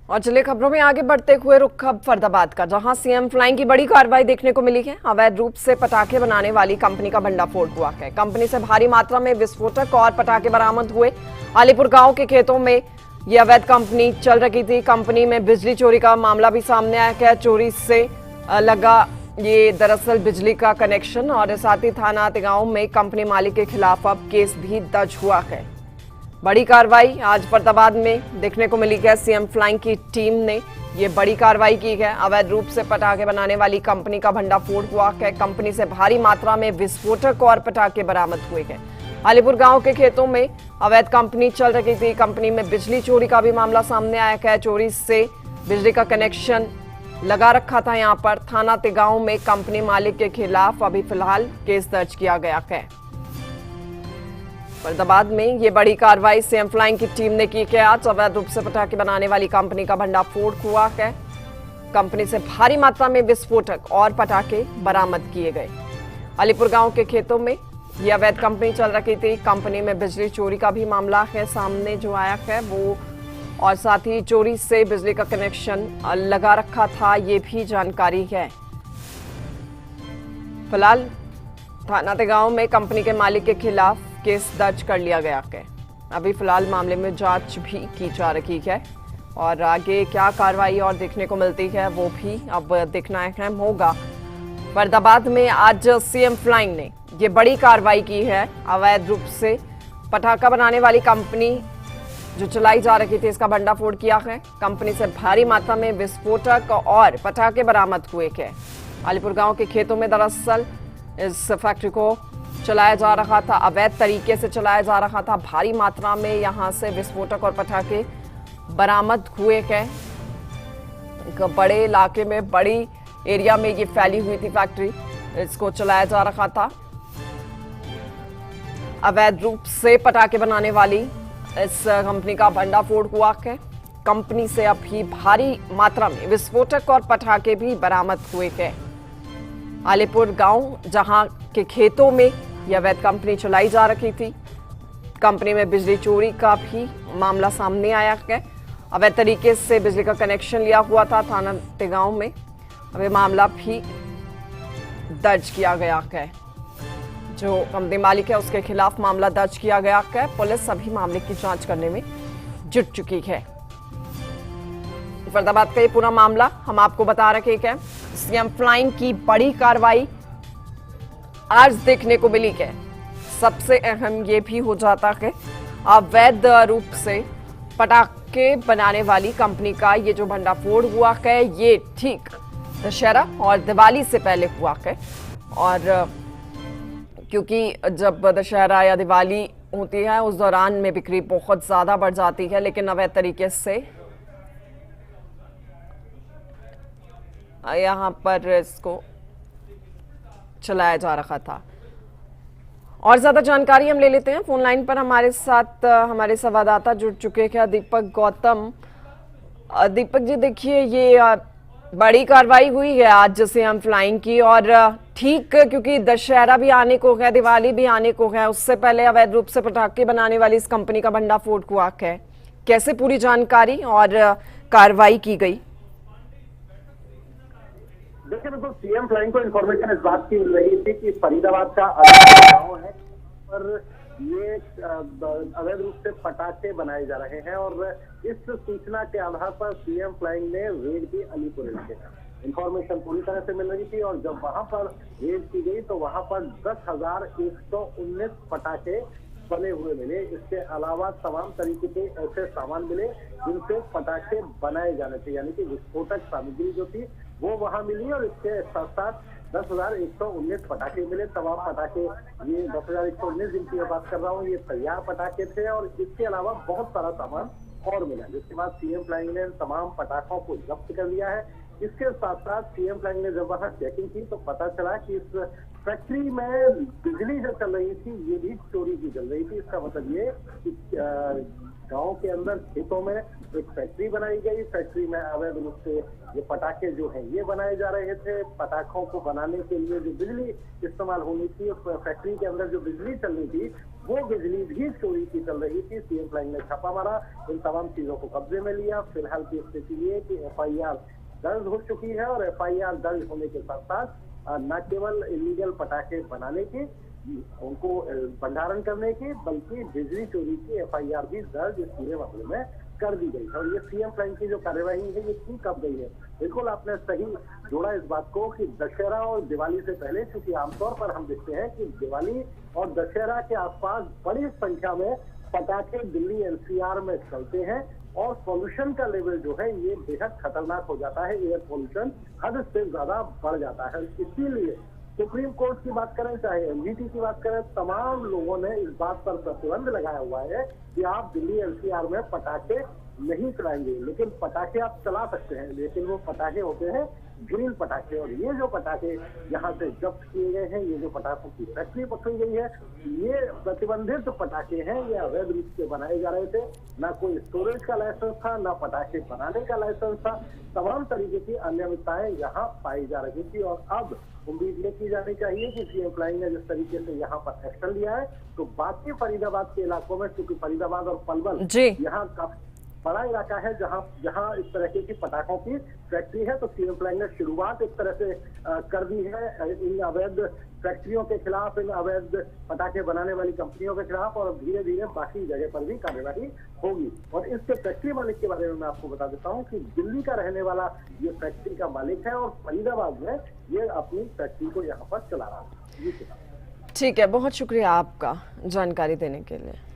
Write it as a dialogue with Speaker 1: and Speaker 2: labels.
Speaker 1: और चलिए खबरों में आगे बढ़ते हुए रुख अब फरीदाबाद का, जहां सीएम फ्लाइंग की बड़ी कार्रवाई देखने को मिली है। अवैध रूप से पटाखे बनाने वाली कंपनी का भंडाफोड़ हुआ है। कंपनी से भारी मात्रा में विस्फोटक और पटाखे बरामद हुए। अलीपुर गांव के खेतों में ये अवैध कंपनी चल रही थी। कंपनी में बिजली चोरी का मामला भी सामने आया है। चोरी से लगा ये दरअसल बिजली का कनेक्शन, और साथ ही थाना तिगांव में कंपनी मालिक के खिलाफ अब केस भी दर्ज हुआ है। बड़ी कार्रवाई आज फरीदाबाद में देखने को मिली है। सीएम फ्लाइंग की टीम ने ये बड़ी कार्रवाई की है। अवैध रूप से पटाखे बनाने वाली कंपनी का भंडाफोड़ हुआ है। कंपनी से भारी मात्रा में विस्फोटक और पटाखे बरामद हुए हैं। अलीपुर गांव के खेतों में अवैध कंपनी चल रही थी। कंपनी में बिजली चोरी का भी मामला सामने आया है। चोरी से बिजली का कनेक्शन लगा रखा था। यहाँ पर थाना तिगांव में कंपनी मालिक के खिलाफ अभी फिलहाल केस दर्ज किया गया है। फरीदाबाद में ये बड़ी कार्रवाई सीएम फ्लाइंग की टीम ने की है। आज अवैध रूप से पटाखे बनाने वाली कंपनी का भंडाफोड़ हुआ है। कंपनी से भारी मात्रा में विस्फोटक और पटाखे बरामद किए गए। अलीपुर गांव के खेतों में ये अवैध कंपनी चल रही थी। कंपनी में बिजली चोरी का भी मामला है सामने जो आया है वो, और साथ ही चोरी से बिजली का कनेक्शन लगा रखा था, ये भी जानकारी है। फिलहाल थाना तिगांव में कंपनी के मालिक के खिलाफ केस दर्ज कर लिया गया है। अभी फिलहाल मामले में जांच भी की जा रही है, और आगे क्या कार्रवाई और देखने को मिलती है वो भी अब देखना अहम होगा। फरीदाबाद में आज सीएम फ्लाइंग ने ये बड़ी कार्रवाई की है। अवैध रूप से पटाखा बनाने वाली कंपनी जो चलाई जा रही थी, इसका भंडाफोड़ किया है। कंपनी से भारी मात्रा में विस्फोटक और पटाखे बरामद हुए हैं। अलीपुर गांव के खेतों में दरअसल इस फैक्ट्री को चलाया जा रहा था, अवैध तरीके से चलाया जा रहा था। भारी मात्रा में यहां से विस्फोटक और पटाखे बरामद हुए हैं। एक बड़े इलाके में, बड़ी एरिया में ये फैली हुई थी फैक्ट्री, इसको चलाया जा रहा था। अवैध रूप से पटाखे बनाने वाली इस कंपनी का भंडाफोड़ हुआ है। कंपनी से अभी भारी मात्रा में विस्फोटक और पटाखे भी बरामद हुए हैं। अलीपुर गांव जहां के खेतों में यह अवैध कंपनी चलाई जा रही थी। कंपनी में बिजली चोरी का भी मामला सामने आया है। अवैध तरीके से बिजली का कनेक्शन लिया हुआ था थाना तिगांव में। अब ये मामला भी दर्ज किया गया है। जो कंपनी मालिक है उसके खिलाफ मामला दर्ज किया गया है। पुलिस अभी मामले की जांच करने में जुट चुकी है। फरीदाबाद का ये पूरा मामला हम आपको बता रहे हैं। सीएम फ्लाइंग की बड़ी कार्रवाई आज देखने को मिली है। सबसे अहम ये भी हो जाता है अवैध रूप से पटाखे बनाने वाली कंपनी का ये जो भंडाफोड़ हुआ है, ये ठीक दशहरा और दिवाली से पहले हुआ है। और क्योंकि जब दशहरा या दिवाली होती है उस दौरान में बिक्री बहुत ज्यादा बढ़ जाती है, लेकिन अवैध तरीके से यहाँ पर इसको चलाया जा रहा था। और ज्यादा जानकारी हम ले लेते हैं। फोन लाइन पर हमारे साथ हमारे संवाददाता जुड़ चुके हैं, दीपक गौतम। दीपक जी, देखिए ये बड़ी कार्रवाई हुई है आज सीएम फ्लाइंग की, और ठीक क्योंकि दशहरा भी आने को है, दिवाली भी आने को है, उससे पहले अवैध रूप से पटाखे बनाने वाली इस कंपनी का भंडाफोड़ हुआ है। कैसे पूरी जानकारी और कार्रवाई की गई?
Speaker 2: देखिए, बिल्कुल सीएम फ्लाइंग को इन्फॉर्मेशन इस बात की मिल रही थी कि फरीदाबाद का गांव है पर ये अवैध रूप से पटाखे बनाए जा रहे हैं, और इस सूचना के आधार पर सीएम फ्लाइंग ने रेड की अलीपुर इलाके का। इन्फॉर्मेशन पूरी तरह से मिल रही थी, और जब वहां पर रेड की गई तो वहां पर 10,119 पटाखे बने हुए मिले। इसके अलावा तमाम तरीके के ऐसे सामान मिले जिनसे पटाखे बनाए जाने थे, यानी कि विस्फोटक सामग्री जो थी वो वहां मिली, और इसके साथ साथ 10,119 पटाखे मिले। तमाम पटाखे, ये 10,119 जिनकी मैं बात कर रहा हूँ, ये तैयार पटाखे थे, और इसके अलावा बहुत सारा सामान और मिला। जिसके बाद सीएम फ्लाइंग ने तमाम पटाखों को जब्त कर लिया है। इसके साथ साथ सीएम फ्लाइंग ने जब वहां चेकिंग की तो पता चला कि इस फैक्ट्री में बिजली जो चल रही थी ये भी चोरी की चल रही थी। इसका मतलब ये कि गांव के अंदर खेतों में एक फैक्ट्री बनाई गई। फैक्ट्री में अवैध रूप से ये पटाखे जो है ये बनाए जा रहे थे। पटाखों को बनाने के लिए जो बिजली इस्तेमाल होनी थी, फैक्ट्री के अंदर जो बिजली चलनी थी, वो बिजली भी चोरी की चल रही थी। सीएम फ्लाइंग ने छापा मारा, इन तमाम चीजों को कब्जे में लिया। फिलहाल की स्थिति ये कि FIR दर्ज हो चुकी है और FIR दर्ज होने के साथ साथ न केवल इलीगल पटाखे बनाने की, उनको भंडारण करने की, बल्कि बिजली चोरी की FIR भी दर्ज इस पूरे मामले में कर दी गई है। और ये सीएम फ्लाइंग की जो कार्यवाही है ये की कब गई है? बिल्कुल आपने सही जोड़ा इस बात को कि दशहरा और दिवाली से पहले, क्योंकि आमतौर पर हम देखते हैं कि दिवाली और दशहरा के आसपास बड़ी संख्या में पटाखे दिल्ली NCR में चलते हैं और पॉल्यूशन का लेवल जो है ये बेहद खतरनाक हो जाता है। एयर पॉल्यूशन हद से ज्यादा बढ़ जाता है। इसीलिए सुप्रीम कोर्ट की बात करें, चाहे NGT की बात करें, तमाम लोगों ने इस बात पर प्रतिबंध लगाया हुआ है कि आप दिल्ली NCR में पटाखे नहीं चलाएंगे। लेकिन पटाखे आप चला सकते हैं, लेकिन वो पटाखे होते हैं ग्रीन पटाखे। और ये जो पटाखे यहाँ से जब्त किए गए हैं, ये जो पटाखों की फैक्ट्री पकड़ी गई है, ये प्रतिबंधित पटाखे हैं। ये अवैध रूप से बनाए जा रहे थे, ना कोई स्टोरेज का लाइसेंस था, ना पटाखे बनाने का लाइसेंस था। तमाम तरीके की अनियमितताएं यहाँ पाई जा रही थी। और अब उम्मीद ये की जानी चाहिए कि सीएम फ्लाइंग ने जिस तरीके से यहाँ पर एक्शन लिया है, तो बाकी फरीदाबाद के इलाकों में, क्योंकि फरीदाबाद और पलवल यहाँ काफी बड़ा इलाका है जहाँ इस तरह की पटाखों की फैक्ट्री है, तो सीएम फ्लाइंग ने शुरुआत इस तरह से कर दी है इन अवैध फैक्ट्रियों के खिलाफ, इन अवैध पटाखे बनाने वाली कंपनियों के खिलाफ। और धीरे धीरे बाकी जगह पर भी कार्यवाही होगी। और इसके फैक्ट्री मालिक के बारे में मैं आपको बता देता हूँ कि दिल्ली का रहने वाला ये फैक्ट्री का मालिक है और फरीदाबाद में ये अपनी फैक्ट्री को यहाँ पर चला रहा है।
Speaker 1: ठीक है, बहुत शुक्रिया आपका जानकारी देने के लिए।